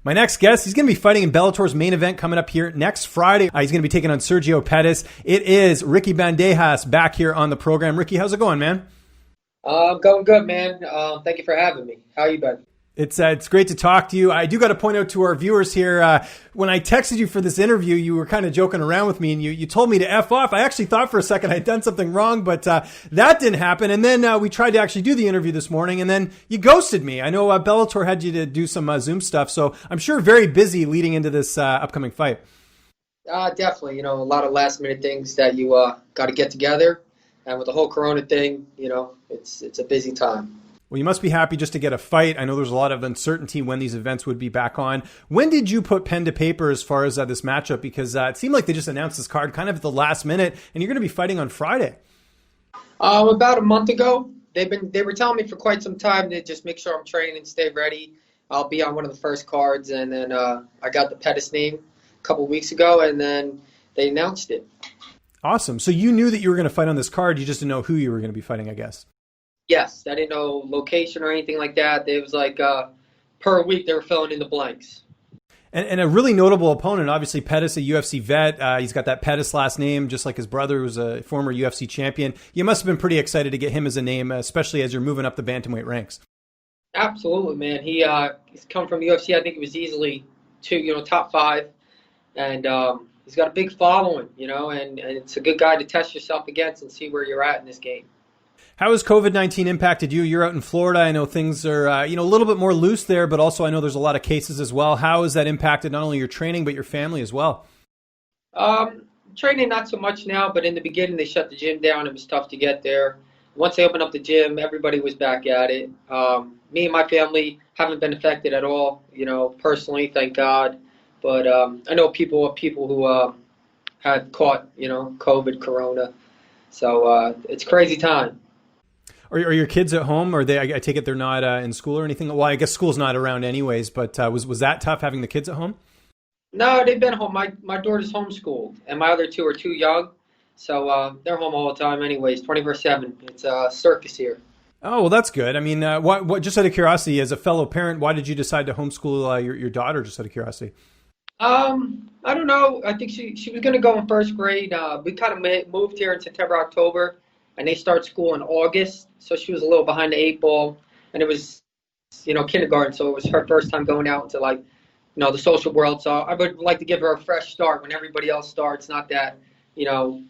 My next guest, he's going to be fighting in Bellator's main event coming up here next Friday. He's going to be taking on Sergio Pettis. It is Ricky Bandjeas back here on the program. Ricky, how's it going, man? Going good, man. Thank you for having me. How you been? It's great to talk to you. I do got to point out to our viewers here, when I texted you for this interview, you were kind of joking around with me and you told me to F off. I actually thought for a second I'd done something wrong, but that didn't happen. And then we tried to actually do the interview this morning and then you ghosted me. I know Bellator had you to do some Zoom stuff, so I'm sure very busy leading into this upcoming fight. Definitely. A lot of last minute things that you got to get together. And with the whole Corona thing, it's a busy time. Well, you must be happy just to get a fight. I know there's a lot of uncertainty when these events would be back on. When did you put pen to paper as far as this matchup? Because it seemed like they just announced this card kind of at the last minute, and you're going to be fighting on Friday. About a month ago, they were telling me for quite some time to just make sure I'm training and stay ready. I'll be on one of the first cards, and then I got the Pettis name a couple weeks ago, and then they announced it. Awesome. So you knew that you were going to fight on this card. You just didn't know who you were going to be fighting, I guess. Yes, I didn't know location or anything like that. It was like per week they were filling in the blanks. And a really notable opponent, obviously Pettis, a UFC vet. He's got that Pettis last name, just like his brother, who was a former UFC champion. You must have been pretty excited to get him as a name, especially as you're moving up the bantamweight ranks. Absolutely, man. He's come from UFC. I think he was easily top 5, and he's got a big following, and it's a good guy to test yourself against and see where you're at in this game. How has COVID-19 impacted you? You're out in Florida. I know things are, a little bit more loose there, but also I know there's a lot of cases as well. How has that impacted not only your training, but your family as well? Training, not so much now, but in the beginning, they shut the gym down. It was tough to get there. Once they opened up the gym, everybody was back at it. Me and my family haven't been affected at all, personally, thank God. But I know people who had caught, COVID, Corona. So it's a crazy time. Are your kids at home? Or I take it they're not in school or anything? Well, I guess school's not around anyways, but was that tough having the kids at home? No, they've been home. My daughter's homeschooled, and my other two are too young. So they're home all the time anyways, 24/7. It's a circus here. Oh, well, that's good. I mean, what? Just out of curiosity, as a fellow parent, why did you decide to homeschool your daughter, just out of curiosity? I don't know. I think she was going to go in first grade. We kind of moved here in September, October, and they start school in August. So she was a little behind the 8 ball, and it was, kindergarten. So it was her first time going out into the social world. So I would like to give her a fresh start when everybody else starts. Not that,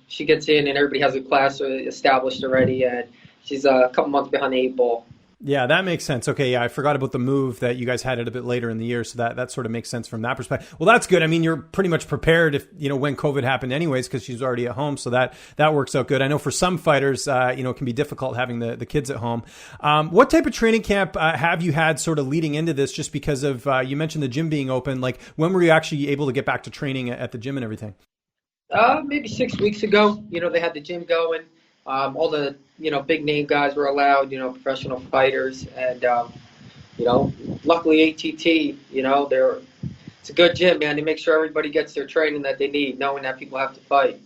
she gets in and everybody has a class established already, and she's a couple months behind the 8 ball. Yeah, that makes sense. Okay, yeah, I forgot about the move that you guys had it a bit later in the year, so that sort of makes sense from that perspective. Well, that's good. I mean, you're pretty much prepared if, when COVID happened anyways, because she's already at home, so that works out good. I know for some fighters, it can be difficult having the kids at home. What type of training camp have you had sort of leading into this, just because of, you mentioned the gym being open, like when were you actually able to get back to training at the gym and everything? Maybe 6 weeks ago, they had the gym going. All the, big name guys were allowed, professional fighters. And, luckily ATT, it's a good gym, man. They make sure everybody gets their training that they need, knowing that people have to fight.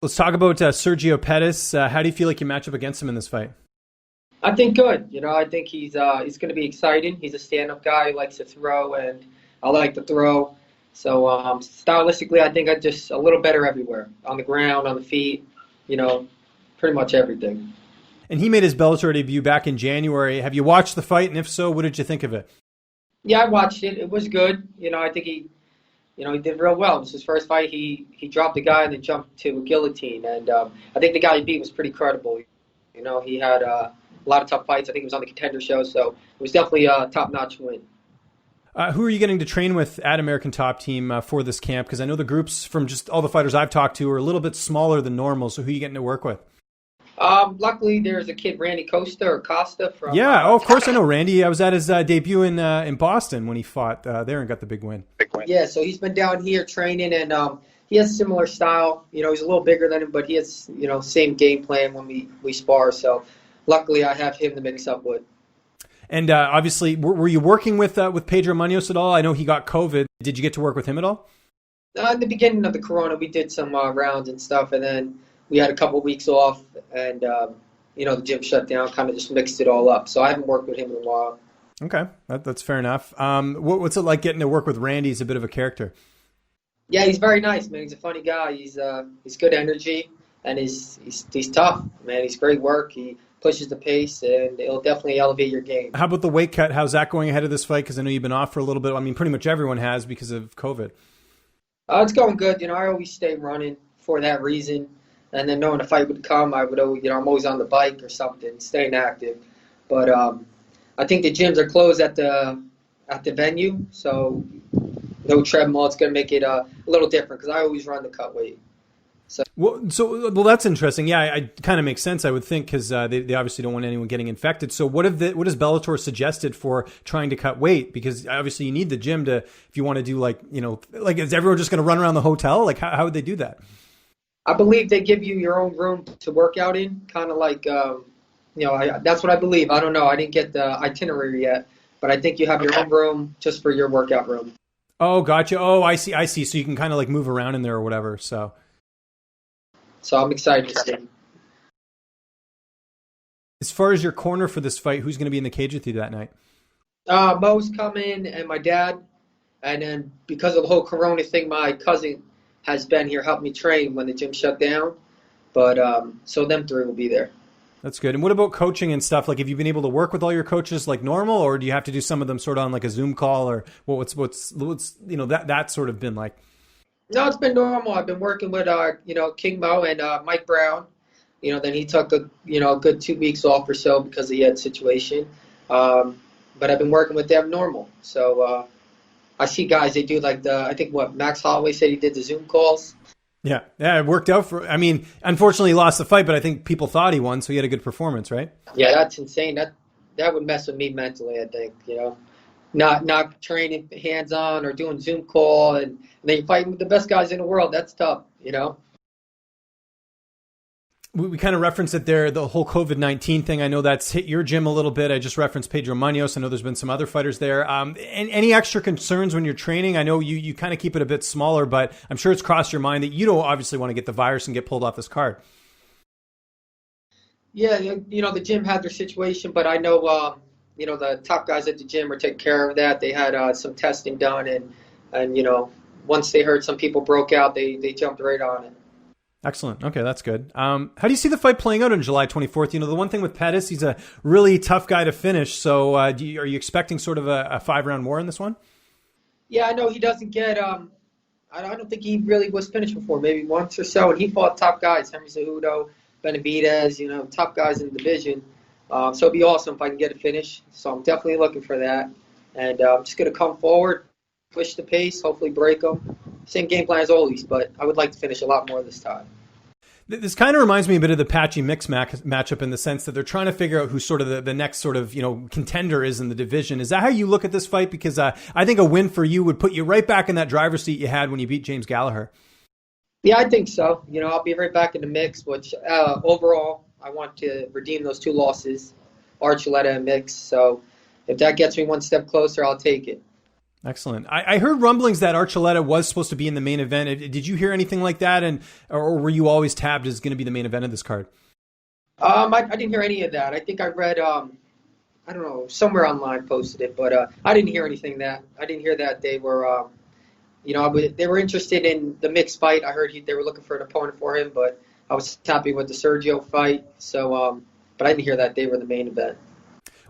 Let's talk about Sergio Pettis. How do you feel like you match up against him in this fight? I think good. I think he's going to be exciting. He's a stand-up guy. He likes to throw, and I like to throw. So stylistically, I think I'm just a little better everywhere. On the ground, on the feet. Pretty much everything. And he made his Bellator debut back in January. Have you watched the fight? And if so, what did you think of it? Yeah, I watched it. It was good. I think he did real well. It was his first fight. He dropped the guy and then jumped to a guillotine. And I think the guy he beat was pretty credible. He had a lot of tough fights. I think he was on the Contender Show. So it was definitely a top-notch win. Who are you getting to train with at American Top Team for this camp? Because I know the groups from just all the fighters I've talked to are a little bit smaller than normal. So who are you getting to work with? Luckily, there's a kid, Randy Costa from. Yeah, of course I know Randy. I was at his debut in Boston when he fought there and got the big win. Yeah, so he's been down here training, and he has a similar style. He's a little bigger than him, but he has same game plan when we spar. So luckily, I have him to mix up with. And obviously, were you working with Pedro Molina at all? I know he got COVID. Did you get to work with him at all? In the beginning of the Corona, we did some rounds and stuff, and then we had a couple weeks off, and the gym shut down, kind of just mixed it all up. So I haven't worked with him in a while. Okay, that's fair enough. What's it like getting to work with Randy? He's a bit of a character. Yeah, he's very nice, man. He's a funny guy. He's good energy, and he's tough, man. He's great work. He pushes the pace, and it'll definitely elevate your game. How about the weight cut? How's that going ahead of this fight? Because I know you've been off for a little bit. I mean, pretty much everyone has because of COVID. It's going good. I always stay running for that reason, and then knowing a fight would come, I would always, I'm always on the bike or something, staying active. But I think the gyms are closed at the venue, so no treadmill. It's going to make it a little different because I always run the cut weight. Well, that's interesting. Yeah, it kind of makes sense, I would think, because they obviously don't want anyone getting infected. So what has Bellator suggested for trying to cut weight? Because obviously you need the gym to, if you want to do like is everyone just going to run around the hotel? Like how would they do that? I believe they give you your own room to work out in, kind of like, that's what I believe. I don't know. I didn't get the itinerary yet, but I think you have your own room just for your workout room. Oh, gotcha. Oh, I see. So you can kind of like move around in there or whatever. So I'm excited to see. As far as your corner for this fight, who's going to be in the cage with you that night? Mo's coming and my dad. And then because of the whole Corona thing, my cousin has been here, helped me train when the gym shut down. But so them three will be there. That's good. And what about coaching and stuff? Like, have you been able to work with all your coaches like normal, or do you have to do some of them sort of on like a Zoom call, or what's that sort of been like? No, it's been normal. I've been working with King Mo and Mike Brown. Then he took a good 2 weeks off or so because he had a situation. But I've been working with them normal. So I see guys, they do like Max Holloway said he did the Zoom calls. Yeah, it worked out unfortunately he lost the fight, but I think people thought he won, so he had a good performance, right? Yeah, that's insane. That would mess with me mentally, I think, Not training hands-on or doing Zoom call and then you're fighting with the best guys in the world. That's tough, We kind of referenced it there, the whole COVID-19 thing. I know that's hit your gym a little bit. I just referenced Pedro Molina. I know there's been some other fighters there. Any extra concerns when you're training? I know you kind of keep it a bit smaller, but I'm sure it's crossed your mind that you don't obviously want to get the virus and get pulled off this card. Yeah, the gym had their situation, but I know, the top guys at the gym are taking care of that. They had some testing done, and once they heard some people broke out, they jumped right on it. Excellent. Okay, that's good. How do you see the fight playing out on July 24th? The one thing with Pettis, he's a really tough guy to finish. So are you expecting sort of a 5-round war in this one? Yeah, I know he doesn't get I don't think he really was finished before, maybe once or so. And he fought top guys, Henry Cejudo, Bandejas, top guys in the division. So it'd be awesome if I can get a finish. So I'm definitely looking for that. And I'm just going to come forward, push the pace, hopefully break them. Same game plan as always, but I would like to finish a lot more this time. This kind of reminds me a bit of the Patchy Mix matchup in the sense that they're trying to figure out who sort of the next sort of, contender is in the division. Is that how you look at this fight? Because I think a win for you would put you right back in that driver's seat you had when you beat James Gallagher. Yeah, I think so. I'll be right back in the mix, which overall I want to redeem those 2 losses, Archuleta and Mix. So if that gets me one step closer, I'll take it. Excellent. I heard rumblings that Archuleta was supposed to be in the main event. Did you hear anything like that? Or were you always tabbed as going to be the main event of this card? I didn't hear any of that. I think I read, I don't know, somewhere online posted it, but I didn't hear anything that. I didn't hear that they were, they were interested in the mixed fight. I heard they were looking for an opponent for him, but I was happy with the Sergio fight. So, but I didn't hear that they were the main event.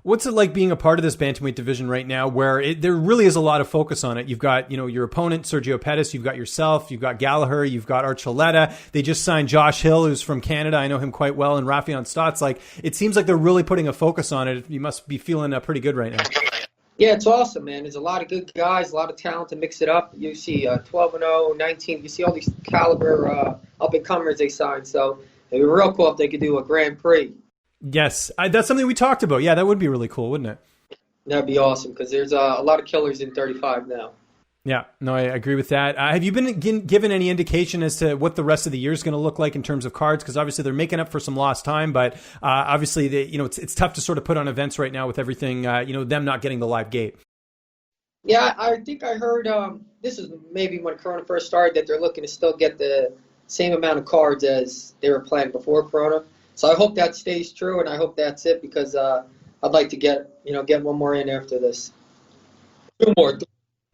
What's it like being a part of this bantamweight division right now where there really is a lot of focus on it? You've got, your opponent, Sergio Pettis. You've got yourself. You've got Gallagher. You've got Archuleta. They just signed Josh Hill, who's from Canada. I know him quite well. And Rafion Stotts. Like, it seems like they're really putting a focus on it. You must be feeling pretty good right now. Yeah, it's awesome, man. There's a lot of good guys, a lot of talent to mix it up. You see 12-0, 19. You see all these caliber up-and-comers they signed. So it'd be real cool if they could do a Grand Prix. Yes, that's something we talked about. Yeah, that would be really cool, wouldn't it? That'd be awesome because there's a lot of killers in 35 now. Yeah, no, I agree with that. Have you been given any indication as to what the rest of the year is going to look like in terms of cards? Because obviously they're making up for some lost time, but obviously it's tough to sort of put on events right now with everything, them not getting the live gate. Yeah, I think I heard this is maybe when Corona first started that they're looking to still get the same amount of cards as they were planning before Corona. So I hope that stays true, and I hope that's it because I'd like to get one more in after this. Two more,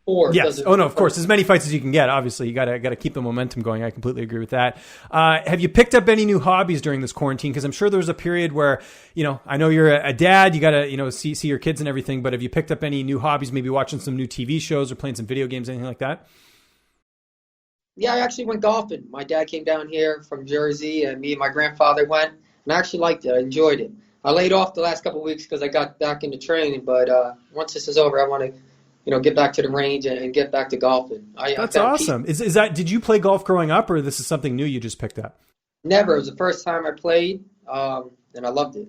four. Yes. Oh no, of course, as many fights as you can get. Obviously, you gotta keep the momentum going. I completely agree with that. Have you picked up any new hobbies during this quarantine? Because I'm sure there was a period where, I know you're a dad, you gotta, see your kids and everything. But have you picked up any new hobbies? Maybe watching some new TV shows or playing some video games, anything like that? Yeah, I actually went golfing. My dad came down here from Jersey, and me and my grandfather went, and I actually liked it. I enjoyed it. I laid off the last couple of weeks because I got back into training, but once this is over, I want to, get back to the range and get back to golfing. That's awesome. Is that? Did you play golf growing up, or this is something new you just picked up? Never. It was the first time I played, and I loved it.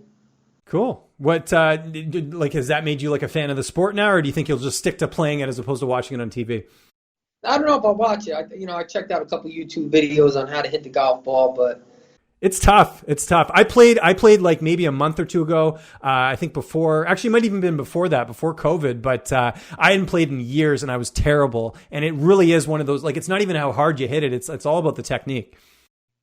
Cool. What has that made you like a fan of the sport now, or do you think you'll just stick to playing it as opposed to watching it on TV? I don't know if I'll watch it. I checked out a couple YouTube videos on how to hit the golf ball, but it's tough. It's tough. I played like maybe a month or two ago. I think before, actually it might even been before that, before COVID, but I hadn't played in years and I was terrible. And it really is one of those, like, it's not even how hard you hit it. It's all about the technique.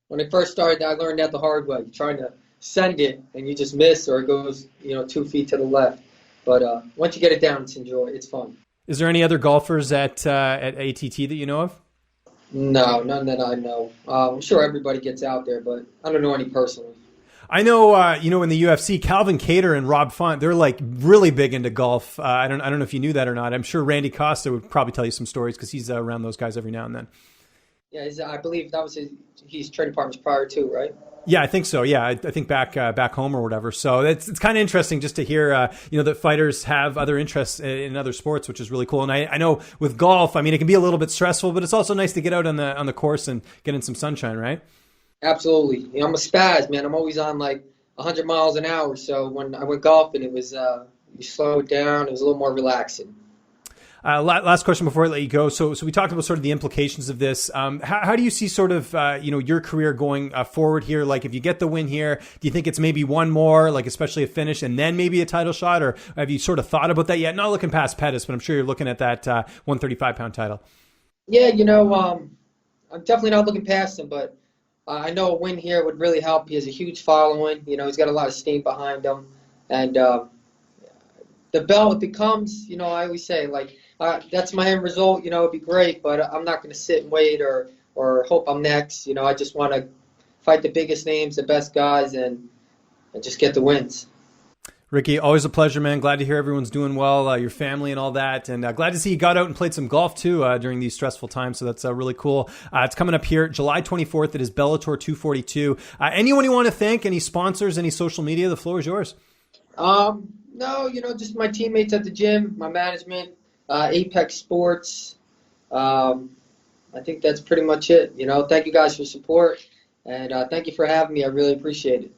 When I first started, I learned that the hard way. You're trying to send it and you just miss, or it goes, 2 feet to the left. But once you get it down, it's fun. Is there any other golfers at ATT that you know of? No, none that I know. I'm sure everybody gets out there, but I don't know any personally. I know, in the UFC, Calvin Kattar and Rob Font, they're like really big into golf. I don't know if you knew that or not. I'm sure Randy Costa would probably tell you some stories because he's around those guys every now and then. Yeah, I believe that was his training partners prior to, right? Yeah, I think so. Yeah, I think back home or whatever. So it's kind of interesting just to hear, that fighters have other interests in other sports, which is really cool. And I know with golf, I mean, it can be a little bit stressful, but it's also nice to get out on the course and get in some sunshine, right? Absolutely. I'm a spaz, man. I'm always on like 100 miles an hour. So when I went golfing, it was you slow it down. It was a little more relaxing. Last question before I let you go. So we talked about sort of the implications of this. How do you see sort of, your career going forward here? Like if you get the win here, do you think it's maybe one more, like especially a finish and then maybe a title shot? Or have you sort of thought about that yet? Not looking past Pettis, but I'm sure you're looking at that 135-pound title. Yeah, I'm definitely not looking past him, but I know a win here would really help. He has a huge following. He's got a lot of steam behind him. And the belt becomes, I always say, like, that's my end result, it'd be great, but I'm not going to sit and wait or hope I'm next. I just want to fight the biggest names, the best guys, and just get the wins. Ricky, always a pleasure, man. Glad to hear everyone's doing well, your family and all that. And glad to see you got out and played some golf, too, during these stressful times. So that's really cool. It's coming up here July 24th. It is Bellator 242. Anyone you want to thank, any sponsors, any social media, the floor is yours. No, just my teammates at the gym, my management, Apex Sports. I think that's pretty much it. Thank you guys for support, and thank you for having me. I really appreciate it.